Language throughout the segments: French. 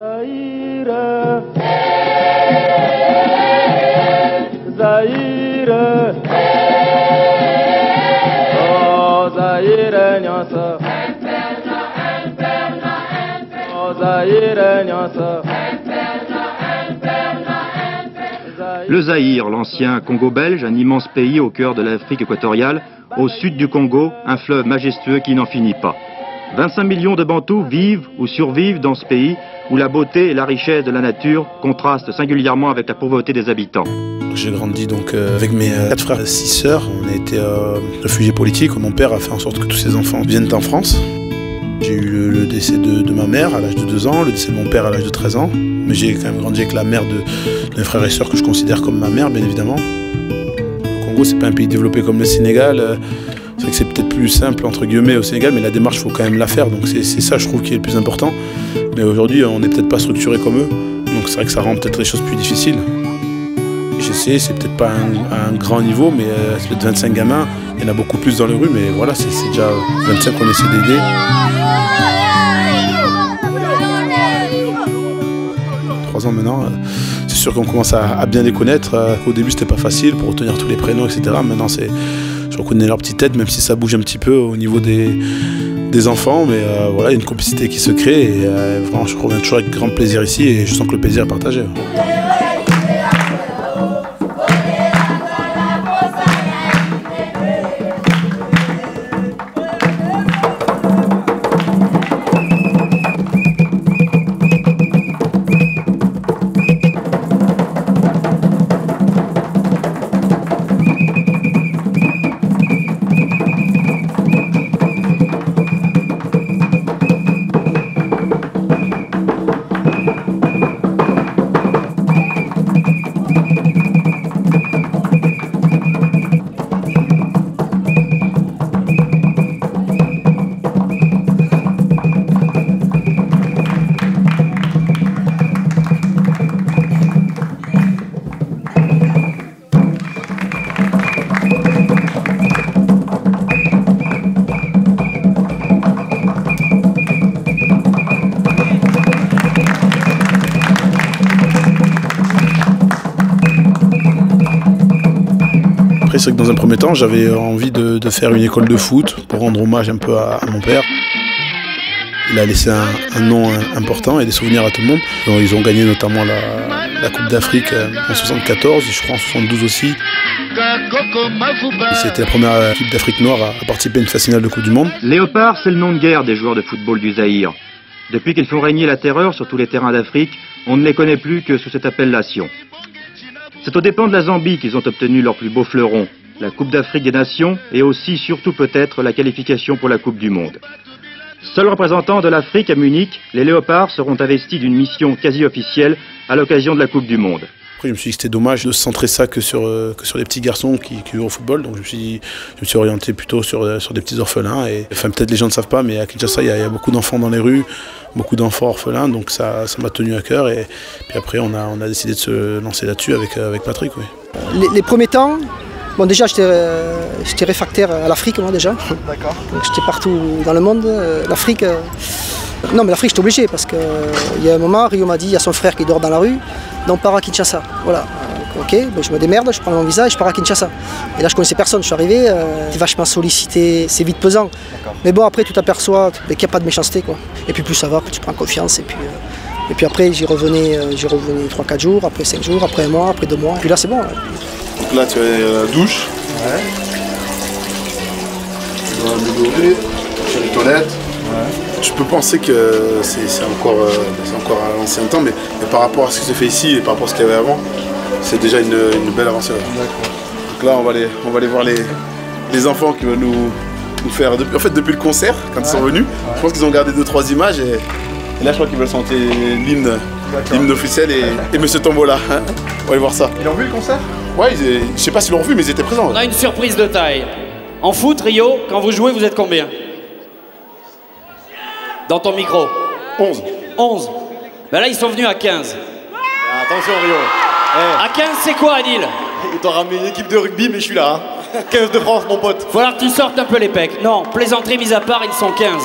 Zaïre, Zaïre, oh Zaïre Nyasa, oh Zaïre Nyasa. Le Zaïre, l'ancien Congo belge, un immense pays au cœur de l'Afrique équatoriale, au sud du Congo, un fleuve majestueux qui n'en finit pas. 25 millions de Bantous vivent ou survivent dans ce pays où la beauté et la richesse de la nature contrastent singulièrement avec la pauvreté des habitants. J'ai grandi donc avec mes 4 frères et 6 sœurs. On a été réfugiés politiques. Mon père a fait en sorte que tous ses enfants viennent en France. J'ai eu le décès de ma mère à l'âge de 2 ans, le décès de mon père à l'âge de 13 ans. Mais j'ai quand même grandi avec la mère de mes frères et sœurs que je considère comme ma mère, bien évidemment. Le Congo, c'est pas un pays développé comme le Sénégal. C'est vrai que c'est peut-être plus simple, entre guillemets, au Sénégal, mais la démarche, il faut quand même la faire. Donc c'est ça, je trouve, qui est le plus important. Mais aujourd'hui, on n'est peut-être pas structuré comme eux. Donc c'est vrai que ça rend peut-être les choses plus difficiles. J'essaie, c'est peut-être pas un grand niveau, mais c'est peut-être 25 gamins. Il y en a beaucoup plus dans les rues, mais voilà, c'est déjà 25 qu'on essaie d'aider. 3 ans maintenant, c'est sûr qu'on commence à bien les connaître. Au début, c'était pas facile pour retenir tous les prénoms, etc. Maintenant, je reconnais leur petite tête, même si ça bouge un petit peu au niveau des enfants. Mais voilà, il y a une complicité qui se crée. Et vraiment, je reviens toujours avec grand plaisir ici et je sens que le plaisir est partagé. C'est vrai que dans un premier temps, j'avais envie de faire une école de foot pour rendre hommage un peu à mon père. Il a laissé un nom important et des souvenirs à tout le monde. Donc, ils ont gagné notamment la Coupe d'Afrique en 74 et je crois en 72 aussi. C'était la première équipe d'Afrique noire à participer à une phase finale de Coupe du Monde. Léopard, c'est le nom de guerre des joueurs de football du Zaïre. Depuis qu'ils font régner la terreur sur tous les terrains d'Afrique, on ne les connaît plus que sous cette appellation. C'est aux dépens de la Zambie qu'ils ont obtenu leur plus beau fleuron, la Coupe d'Afrique des Nations et aussi, surtout peut-être, la qualification pour la Coupe du Monde. Seuls représentants de l'Afrique à Munich, les Léopards seront investis d'une mission quasi officielle à l'occasion de la Coupe du Monde. Après, je me suis dit que c'était dommage de se centrer ça que sur les petits garçons qui jouent au football, donc je me suis orienté plutôt sur des petits orphelins. Et, enfin, peut-être les gens ne savent pas, mais à Kinshasa, il y a beaucoup d'enfants dans les rues, beaucoup d'enfants orphelins, donc ça m'a tenu à cœur. Et puis après, on a décidé de se lancer là-dessus avec Patrick. Oui. Les premiers temps, bon, déjà j'étais réfractaire à l'Afrique, moi déjà. D'accord. J'étais partout dans le monde. L'Afrique, non mais l'Afrique j'étais obligé parce qu'il y a un moment, Rio m'a dit, il y a son frère qui dort dans la rue, donc part à Kinshasa. Voilà. Ok, ben, je me démerde, je prends mon visa et je pars à Kinshasa. Et là je connaissais personne, je suis arrivé, vachement sollicité, c'est vite pesant. Mais bon après tu t'aperçois qu'il n'y a pas de méchanceté quoi. Et puis plus ça va, plus tu prends confiance. Et puis après j'y revenais 3-4 jours, après 5 jours, après 1 mois, après 2 mois. Et puis là c'est bon. Donc là tu as la douche. Ouais. Tu dois améliorer, tu as les toilettes. Ouais. Je peux penser que c'est encore à l'ancien temps, mais par rapport à ce qui se fait ici et par rapport à ce qu'il y avait avant, c'est déjà une belle avancée. Donc là, on va aller voir les enfants qui vont nous faire... En fait, depuis le concert, quand ils sont venus, je pense qu'ils ont gardé 2-3 images et là, je crois qu'ils veulent chanter l'hymne officiel et Monsieur Tombola. Hein, on va aller voir ça. Ils ont vu le concert? Ouais, je sais pas s'ils l'ont vu, mais ils étaient présents. On a une surprise de taille. En foot, Rio, quand vous jouez, vous êtes combien? Dans ton micro? 11. 11. Ben là, ils sont venus à 15. Attention, Rio. À 15, c'est quoi, Adil? Ils t'ont ramené une équipe de rugby, mais je suis là. Hein. 15 de France, mon pote. Faut alors que tu sortes un peu les pecs. Non, plaisanterie mise à part, ils sont 15.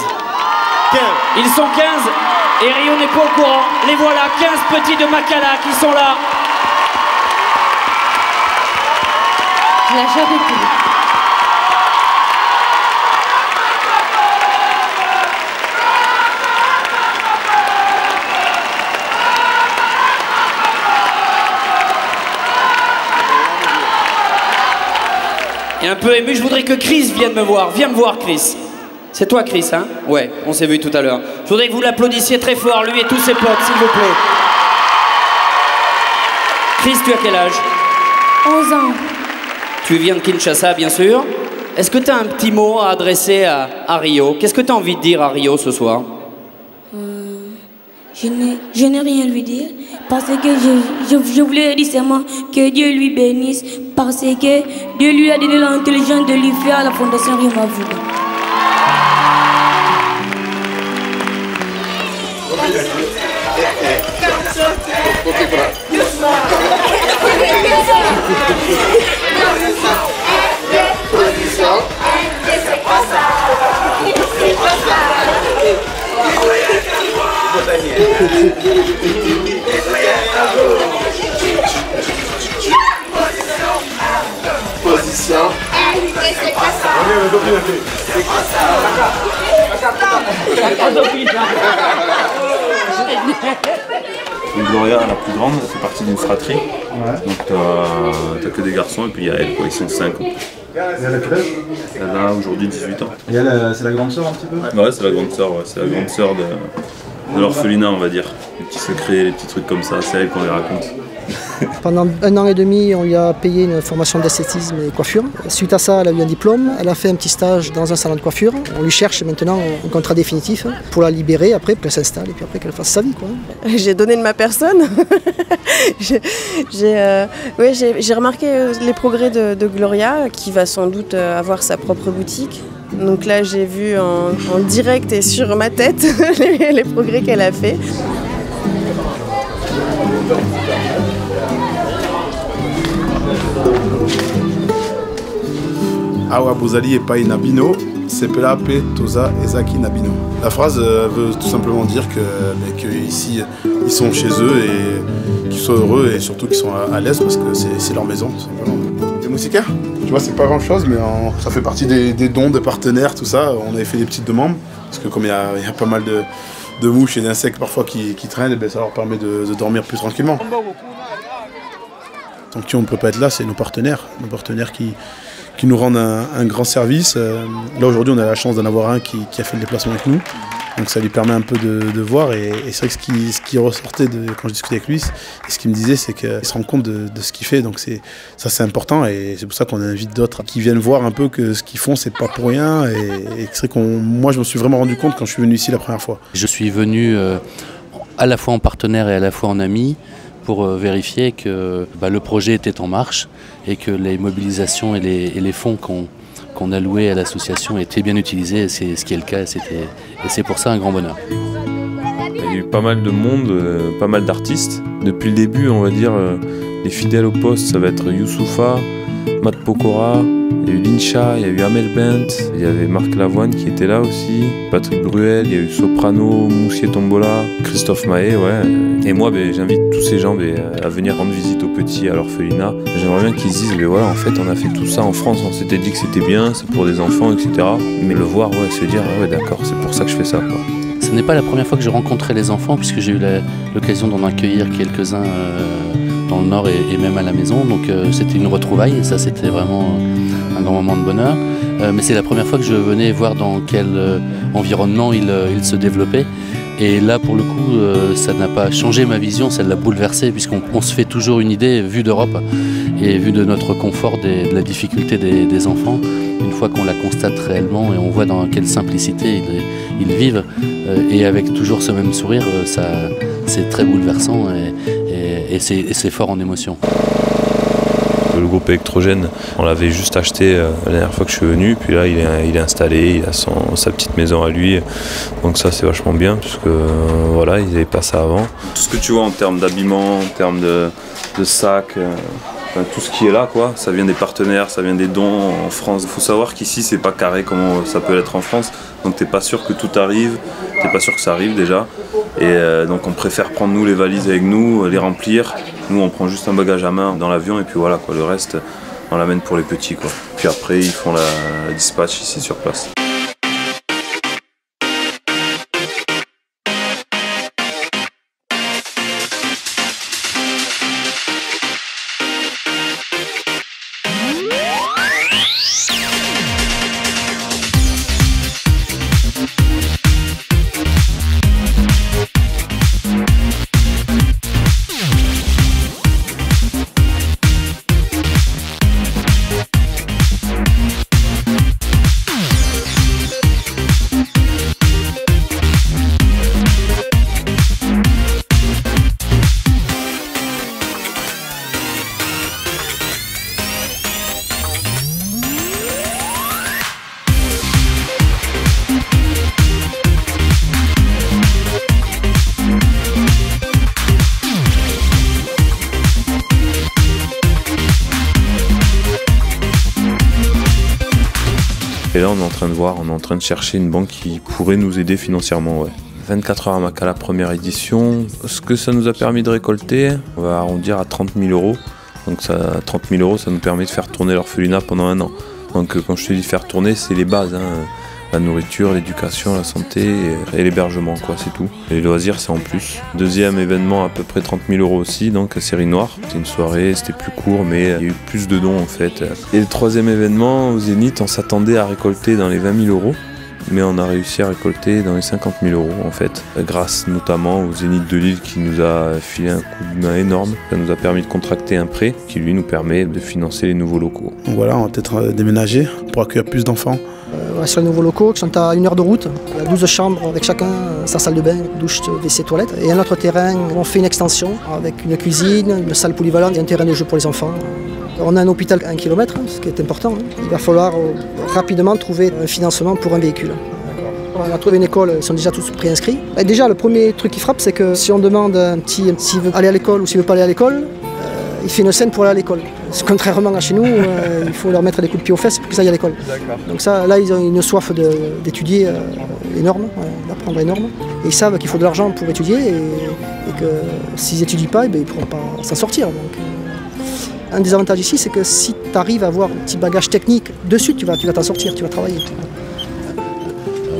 15. Ils sont 15 Et Rio n'est pas au courant. Les voilà, 15 petits de Makala qui sont là. Je l'ai jamais vu. Et un peu ému, je voudrais que Chris vienne me voir. Viens me voir, Chris. C'est toi, Chris, hein? Ouais, on s'est vu tout à l'heure. Je voudrais que vous l'applaudissiez très fort, lui et tous ses potes, s'il vous plaît. Chris, tu as quel âge? 11 ans. Tu viens de Kinshasa, bien sûr. Est-ce que tu as un petit mot à adresser à Rio? Qu'est-ce que tu as envie de dire à Rio ce soir? Je n'ai rien à lui dire parce que je voulais dire seulement que Dieu lui bénisse parce que Dieu lui a donné l'intelligence de lui faire la fondation Rio Mavula. Position. Gloria, la plus grande, elle fait partie d'une fratrie. Ouais. Donc t'as que des garçons et puis il y a elle, quoi. Ils sont 5. Et elle a quel âge? Elle a aujourd'hui 18 ans. Et elle, c'est la grande sœur un petit peu? Ouais, c'est la grande sœur, ouais. C'est la grande sœur de l'orphelinat, on va dire. Les petits secrets, les petits trucs comme ça, c'est elle qu'on les raconte. Pendant 1 an et demi, on lui a payé une formation d'esthétisme et coiffure. Suite à ça, elle a eu un diplôme. Elle a fait un petit stage dans un salon de coiffure. On lui cherche maintenant un contrat définitif pour la libérer après, pour qu'elle s'installe et puis après qu'elle fasse sa vie, quoi. J'ai donné de ma personne. J'ai remarqué les progrès de Gloria, qui va sans doute avoir sa propre boutique. Donc là, j'ai vu en direct et sur ma tête les progrès qu'elle a fait. Awa Bozali et Pai Nabino, Sepela Pe Toza Ezaki Nabino. La phrase veut tout simplement dire qu'ici ils sont chez eux et qu'ils sont heureux et surtout qu'ils sont à l'aise parce que c'est leur maison tout simplement. Les moustiquaires, tu vois, c'est pas grand chose mais ça fait partie des dons, des partenaires, tout ça. On avait fait des petites demandes parce que comme il y a pas mal de mouches et d'insectes parfois qui traînent, et ça leur permet de dormir plus tranquillement. Tant qu'on ne peut pas être là, c'est nos partenaires qui nous rendent un grand service. Là aujourd'hui on a la chance d'en avoir un qui a fait le déplacement avec nous, donc ça lui permet un peu de voir et c'est vrai que ce qui ressortait quand je discutais avec lui et ce qu'il me disait c'est qu'il se rend compte de ce qu'il fait, donc ça c'est important et c'est pour ça qu'on invite d'autres qui viennent voir un peu que ce qu'ils font c'est pas pour rien et c'est vrai moi je me suis vraiment rendu compte quand je suis venu ici la première fois. Je suis venu à la fois en partenaire et à la fois en ami pour vérifier que le projet était en marche et que les mobilisations et les fonds qu'on a loués à l'association étaient bien utilisés, c'est ce qui est le cas et c'est pour ça un grand bonheur. Il y a eu pas mal de monde, pas mal d'artistes. Depuis le début, on va dire, les fidèles au poste, ça va être Youssoufa, Matt Pokora, il y a eu Lincha, il y a eu Amel Bent, il y avait Marc Lavoine qui était là aussi, Patrick Bruel, il y a eu Soprano, Moussier Tombola, Christophe Mahé, ouais. Et moi, j'invite tous ces gens à venir rendre visite aux petits, à l'orphelinat. J'aimerais bien qu'ils se disent, voilà, en fait, on a fait tout ça en France, on s'était dit que c'était bien, c'est pour des enfants, etc. Mais le voir, ouais, se dire, ouais, d'accord, c'est pour ça que je fais ça, quoi. Ce n'est pas la première fois que je rencontrais les enfants, puisque j'ai eu l'occasion d'en accueillir quelques-uns dans le Nord et même à la maison. Donc c'était une retrouvaille et ça c'était vraiment un grand moment de bonheur. Mais c'est la première fois que je venais voir dans quel environnement il se développait. Et là pour le coup ça n'a pas changé ma vision, ça l'a bouleversé puisqu'on se fait toujours une idée vue d'Europe et vue de notre confort de la difficulté des enfants. Une fois qu'on la constate réellement et on voit dans quelle simplicité ils vivent et avec toujours ce même sourire, c'est très bouleversant et c'est fort en émotion. Le groupe électrogène, on l'avait juste acheté la dernière fois que je suis venu, puis là il est installé, il a sa petite maison à lui, donc ça c'est vachement bien, puisque voilà, il n'avait pas ça avant. Tout ce que tu vois en termes d'habillement, en termes de sacs, Enfin, tout ce qui est là, quoi, ça vient des partenaires, ça vient des dons en France. Il faut savoir qu'ici, c'est pas carré comme ça peut l'être en France. Donc t'es pas sûr que tout arrive, t'es pas sûr que ça arrive déjà. Et donc on préfère prendre nous les valises avec nous, les remplir. Nous on prend juste un bagage à main dans l'avion et puis voilà quoi, le reste on l'amène pour les petits quoi. Puis après ils font la dispatch ici sur place. Et là on est en train de voir, on est en train de chercher une banque qui pourrait nous aider financièrement. Ouais. 24 heures à Makala, première édition. Ce que ça nous a permis de récolter, on va arrondir à 30 000 €. Donc ça, 30 000 €, ça nous permet de faire tourner l'orphelinat pendant 1 an. Donc quand je te dis faire tourner, c'est les bases. La nourriture, l'éducation, la santé et l'hébergement, quoi, c'est tout. Et les loisirs, c'est en plus. Deuxième événement, à peu près 30 000 € aussi, donc Série Noire. C'était une soirée, c'était plus court, mais il y a eu plus de dons en fait. Et le troisième événement, au Zénith, on s'attendait à récolter dans les 20 000 €, mais on a réussi à récolter dans les 50 000 € en fait, grâce notamment au Zénith de Lille qui nous a filé un coup de main énorme. Ça nous a permis de contracter un prêt qui lui nous permet de financer les nouveaux locaux. Donc voilà, on va peut-être déménager pour accueillir plus d'enfants. Sur les nouveaux locaux qui sont à 1 heure de route. Il y a 12 chambres avec chacun sa salle de bain, douche, WC, toilette. Et un autre terrain où on fait une extension avec une cuisine, une salle polyvalente et un terrain de jeu pour les enfants. On a un hôpital à 1 km, ce qui est important. Il va falloir rapidement trouver un financement pour un véhicule. On a trouvé une école, ils sont déjà tous préinscrits. Et déjà, le premier truc qui frappe, c'est que si on demande à un petit s'il veut aller à l'école ou s'il ne veut pas aller à l'école, il fait une scène pour aller à l'école. Contrairement à chez nous, il faut leur mettre des coups de pied aux fesses pour qu'ils aillent à l'école. Donc ça, là, ils ont une soif d'étudier énorme, d'apprendre énorme. Et ils savent qu'il faut de l'argent pour étudier et que s'ils n'étudient pas, ils ne pourront pas s'en sortir. Donc, un des avantages ici, c'est que si tu arrives à avoir un petit bagage technique dessus, tu vas t'en sortir, tu vas travailler.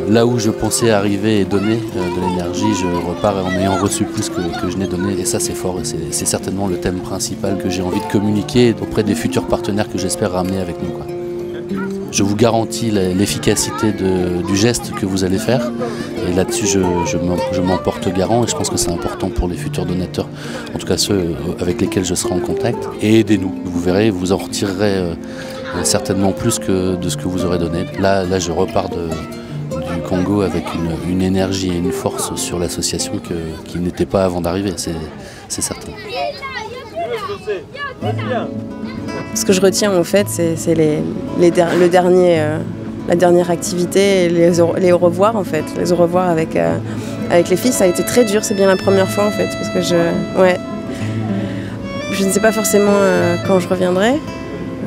Là où je pensais arriver et donner de l'énergie, je repars en ayant reçu plus que je n'ai donné. Et ça, c'est fort. C'est certainement le thème principal que j'ai envie de communiquer auprès des futurs partenaires que j'espère ramener avec nous, quoi. Je vous garantis l'efficacité du geste que vous allez faire. Et là-dessus, je m'en porte garant et je pense que c'est important pour les futurs donateurs, en tout cas ceux avec lesquels je serai en contact. Et aidez-nous. Vous verrez, vous en retirerez certainement plus que de ce que vous aurez donné. Là je repars du Congo avec une énergie et une force sur l'association qui n'était pas avant d'arriver, c'est certain. Ce que je retiens en fait, c'est la dernière activité, les au revoir en fait. Les au revoir avec les filles, ça a été très dur, c'est bien la première fois en fait, parce que je ne sais pas forcément quand je reviendrai.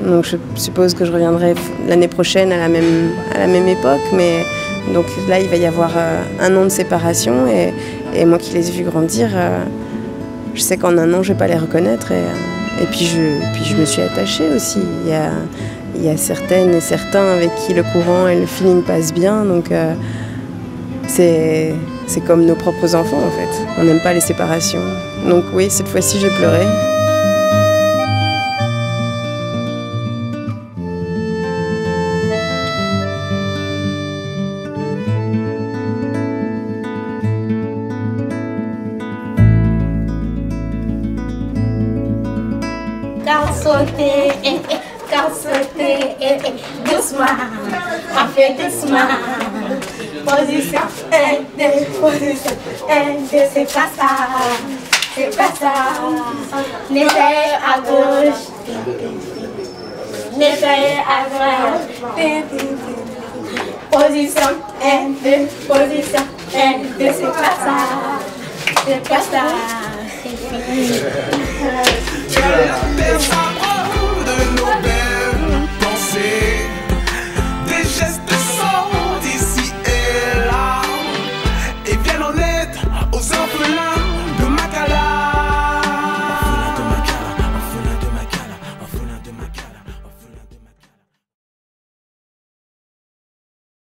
Donc je suppose que je reviendrai l'année prochaine à la même époque, mais donc là il va y avoir 1 an de séparation et moi qui les ai vus grandir, je sais qu'en 1 an je ne vais pas les reconnaître et puis je me suis attachée aussi. Il y a certaines et certains avec qui le courant et le feeling passent bien, donc c'est comme nos propres enfants en fait. On n'aime pas les séparations. Donc oui, cette fois-ci j'ai pleuré. Doucement, on fait doucement. Position 1, 2, position 1, 2, c'est pas ça, c'est pas ça. N'essaye à gauche, n'essaye à droite. Position 1, 2, position 1, 2, c'est pas ça, c'est pas ça.